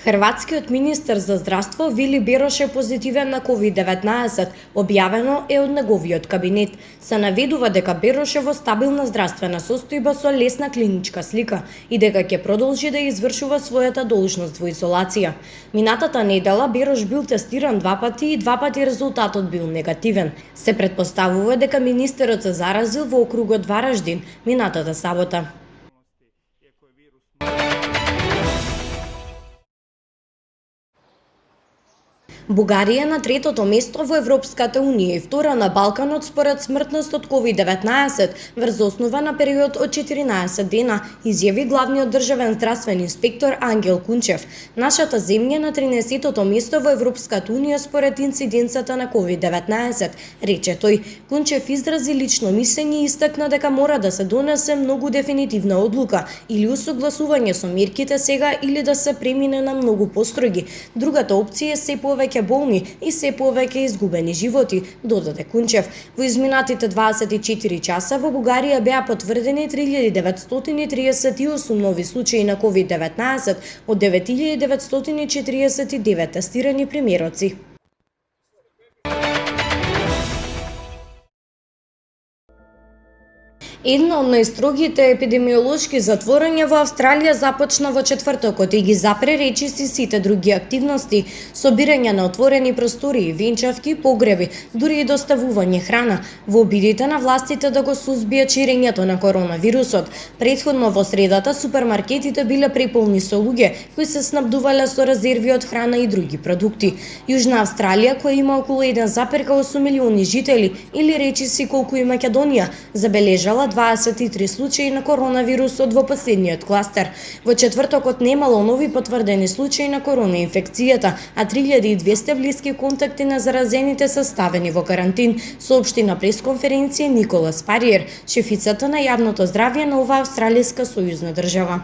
Хрватскиот министер за здравство Вили Берош е позитивен на COVID-19, објавено е од неговиот кабинет. Се наведува дека Берош е во стабилна здравствена состојба со лесна клиничка слика и дека ќе продолжи да извршува својата должност во изолација. Минатата недела Берош бил тестиран 2 пати и 2 пати резултатот бил негативен. Се претпоставува дека министерот се заразил во округот Вараждин минатата сабота. Бугарија е на третото место во Европската Унија и втора на Балканот според смртност од COVID-19 врз основа на период од 14 дена, изјави главниот државен здравствен инспектор Ангел Кунчев. Нашата земја е на 13-тото место во Европската Унија според инциденцата на COVID-19, рече тој. Кунчев изрази лично мислење и истакна дека мора да се донесе многу дефинитивна одлука или усогласување со мерките сега или да се премине на многу построги. Другата опција е се повеќе болни и се повеќе изгубени животи, додаде Кунчев. Во изминатите 24 часа во Бугарија беа потврдени 3938 нови случаи на COVID-19 од 9949 тестирани примероци. Едно од најстрогите епидемиолошки затворања во Австралија започна во четвртокот и ги запре речиси сите други активности, собирање на отворени простории, венчавки, погреби, дури и доставување храна, во обидите на властите да го сузбијат ширењето на коронавирусот. Претходно во средата супермаркетите биле преполни со луѓе кои се снабдувале со резерви од храна и други продукти. Јужна Австралија, која има околу 1,8 милиони жители, или речиси колку и Македонија, забележала 23 случаи на коронавирусот во последниот кластер. Во четвртокот немало нови потврдени случаи на коронаинфекцијата, а 3200 блиски контакти на заразените се ставени во карантин, соопшти на пресконференција Николас Париер, шефицата на јавното здравје на оваа австралиска сојузна држава.